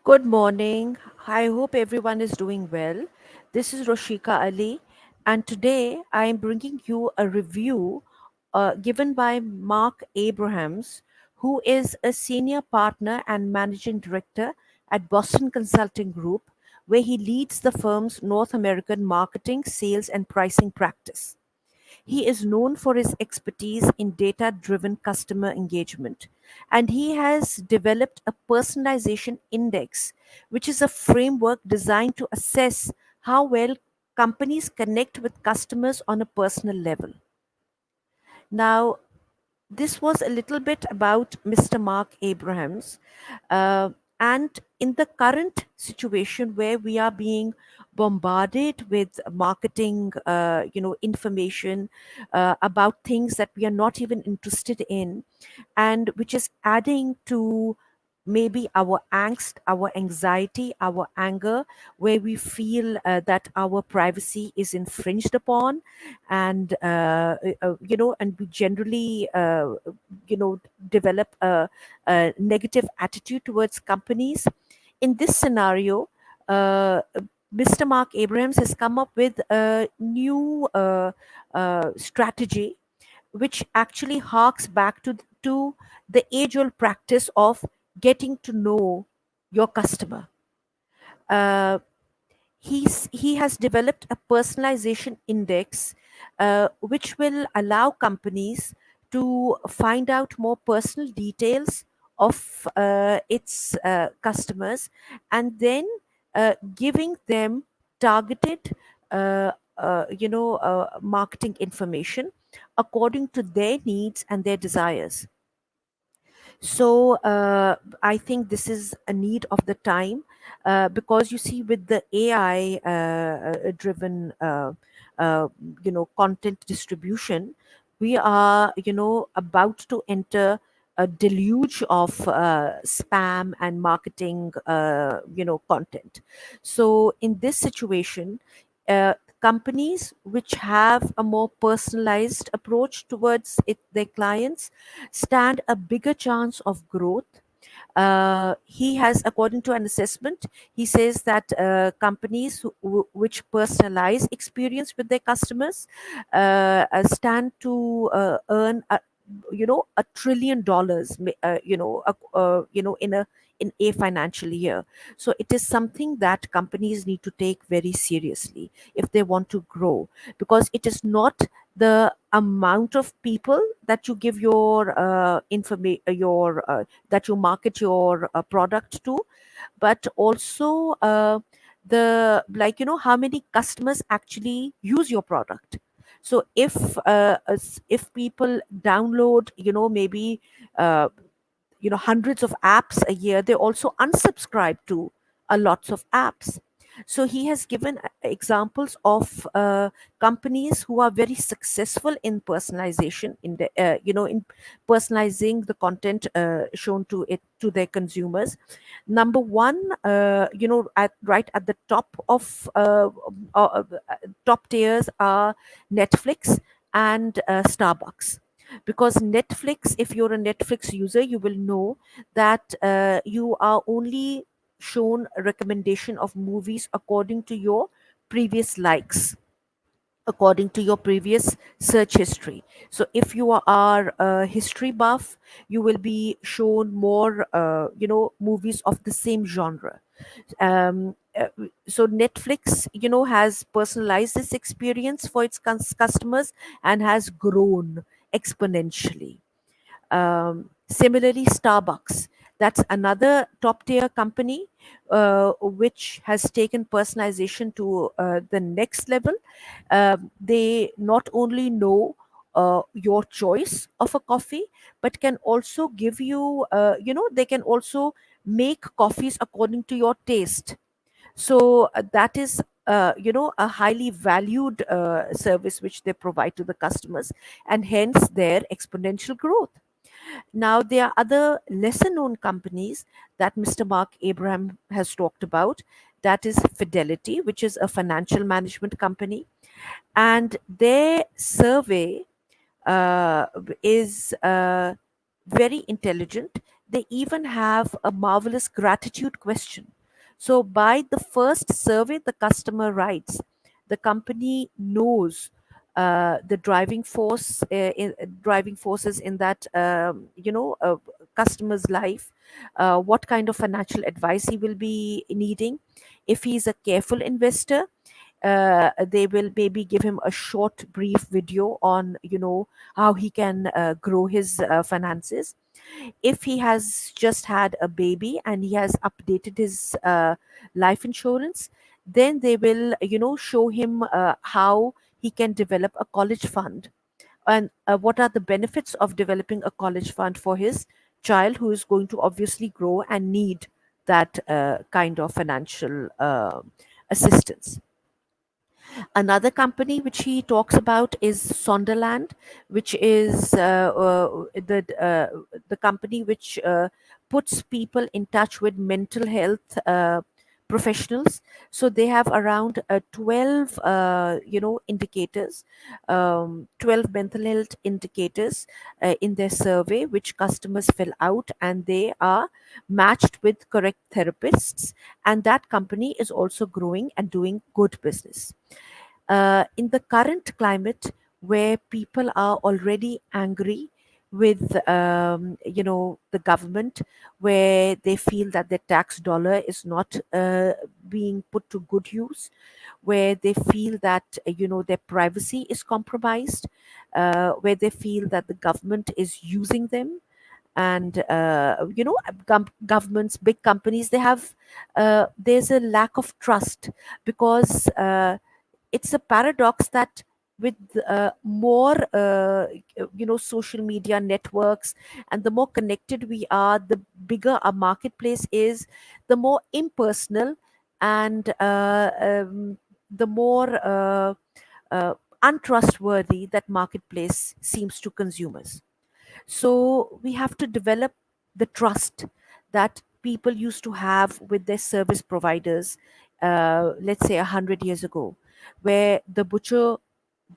Good morning. I hope everyone is doing well. This is Roshika Ali, and today I am bringing you a review given by Mark Abrahams, who is a senior partner and managing director at Boston Consulting Group, where he leads the firm's North American marketing, sales, and pricing practice. He is known for his expertise in data driven customer engagement, and he has developed a personalization index, which is a framework designed to assess how well companies connect with customers on a personal level. Now, this was a little bit about Mr. Mark Abrahams. Uh, and in the current situation where we are being bombarded with marketing, information about things that we are not even interested in, and which is adding to maybe our angst, our anxiety, our anger, where we feel that our privacy is infringed upon, and and we generally develop a negative attitude towards companies. In this scenario, uh, Mr. Mark Abrahams has come up with a new strategy which actually harks back to the age old practice of getting to know your customer. Uh, he has developed a personalization index which will allow companies to find out more personal details of its customers, and then giving them targeted marketing information according to their needs and their desires. So I think this is a need of the time, because you see, with the AI driven, uh, content distribution, we are, about to enter a deluge of spam and marketing, content. So in this situation, companies which have a more personalized approach towards their clients stand a bigger chance of growth. He has, according to an assessment, he says that companies which personalize experience with their customers stand to earn $1 trillion, in a financial year. So it is something that companies need to take very seriously if they want to grow, because it is not the amount of people that you give your that you market your product to, but also how many customers actually use your product. So if people download, maybe uh, hundreds of apps a year, they also unsubscribe to a lots of apps. So he has given examples of companies who are very successful in personalization, in the in personalizing the content shown to their consumers. Number one, right at the top of top tiers are Netflix and Starbucks. Because Netflix, if you're a Netflix user, you will know that you are only shown a recommendation of movies according to your previous likes, according to your previous search history. So if you are a history buff, you will be shown more movies of the same genre. So Netflix, has personalized this experience for its customers and has grown exponentially. Similarly, Starbucks, that's another top tier company which has taken personalization to the next level. They not only know your choice of a coffee, but can also give you, they can also make coffees according to your taste. So that is a highly valued service which they provide to the customers, and hence their exponential growth. Now, there are other lesser known companies that Mr. Mark Abraham has talked about. That is Fidelity, which is a financial management company. And their survey is very intelligent. They even have a marvelous gratitude question. So, by the first survey the customer writes, the company knows the driving forces in that customer's life, what kind of financial advice he will be needing. If he's a careful investor, they will maybe give him a short brief video on how he can grow his finances. If he has just had a baby and he has updated his life insurance, then they will show him how he can develop a college fund, and what are the benefits of developing a college fund for his child, who is going to obviously grow and need that kind of financial assistance. Another company which he talks about is Sonderland, which is the company which puts people in touch with mental health professionals. So they have around 12 indicators, 12 mental health indicators in their survey, which customers fill out, and they are matched with correct therapists. And that company is also growing and doing good business. In the current climate, where people are already angry with the government, where they feel that their tax dollar is not being put to good use, where they feel that their privacy is compromised, where they feel that the government is using them, and governments, big companies, they have there's a lack of trust, because it's a paradox that with more social media networks, and the more connected we are, the bigger our marketplace is, the more impersonal, and the more untrustworthy that marketplace seems to consumers. So we have to develop the trust that people used to have with their service providers, let's say 100 years ago, where the butcher,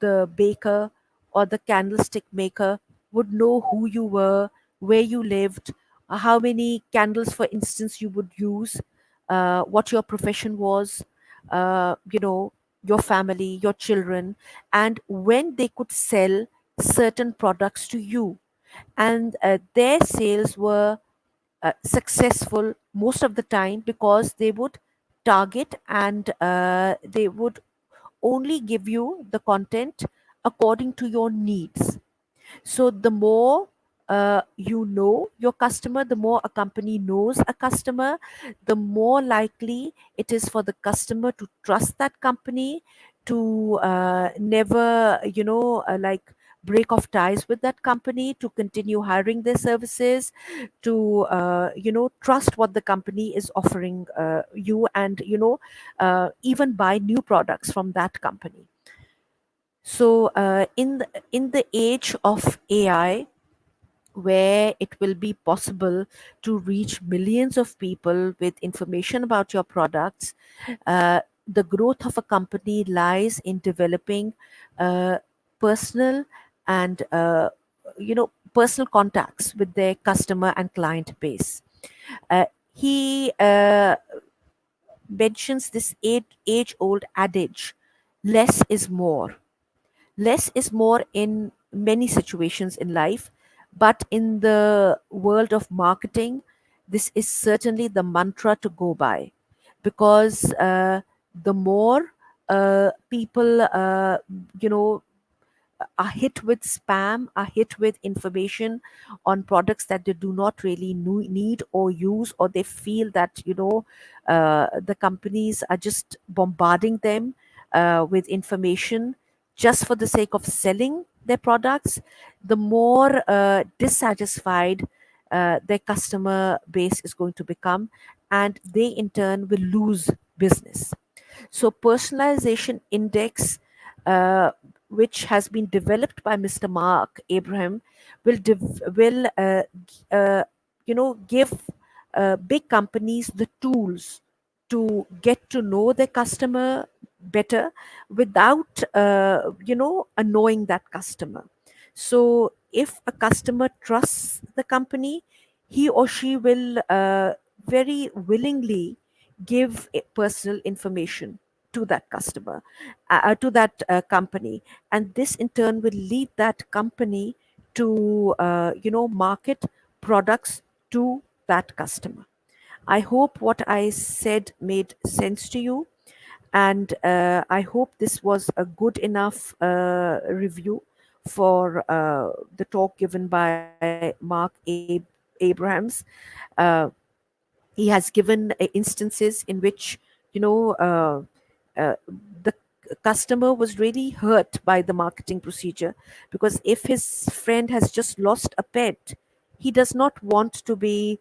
the baker, or the candlestick maker would know who you were, where you lived, how many candles, for instance, you would use, what your profession was, your family, your children, and when they could sell certain products to you. And their sales were successful most of the time, because they would target, and they would only give you the content according to your needs. So the more you know your customer, the more a company knows a customer, the more likely it is for the customer to trust that company, to never, break off ties with that company, to continue hiring their services, to trust what the company is offering you, and even buy new products from that company. So in the age of AI, where it will be possible to reach millions of people with information about your products, the growth of a company lies in developing uh, personal and personal contacts with their customer and client base. He mentions this age-old adage: less is more. Less is more in many situations in life, but in the world of marketing, this is certainly the mantra to go by, because the more people are hit with spam, are hit with information on products that they do not really need or use, or they feel that the companies are just bombarding them with information just for the sake of selling their products, the more dissatisfied their customer base is going to become, and they in turn will lose business. So personalization index, which has been developed by Mr. Mark Abraham, will give big companies the tools to get to know their customer better, without annoying that customer. So if a customer trusts the company, he or she will very willingly give personal information to that customer, to that company, and this in turn will lead that company to market products to that customer. I hope what I said made sense to you, and I hope this was a good enough review for the talk given by Mark Abrahams. Uh, he has given instances in which you know uh, uh, the customer was really hurt by the marketing procedure, because if his friend has just lost a pet, he does not want to be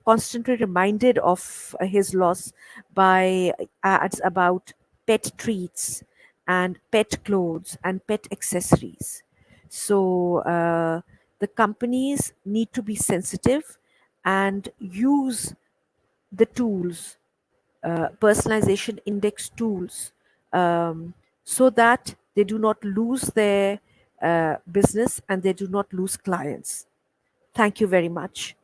constantly reminded of his loss by ads about pet treats and pet clothes and pet accessories. So the companies need to be sensitive and use the tools, personalization index tools, um, so that they do not lose their business and they do not lose clients. Thank you very much.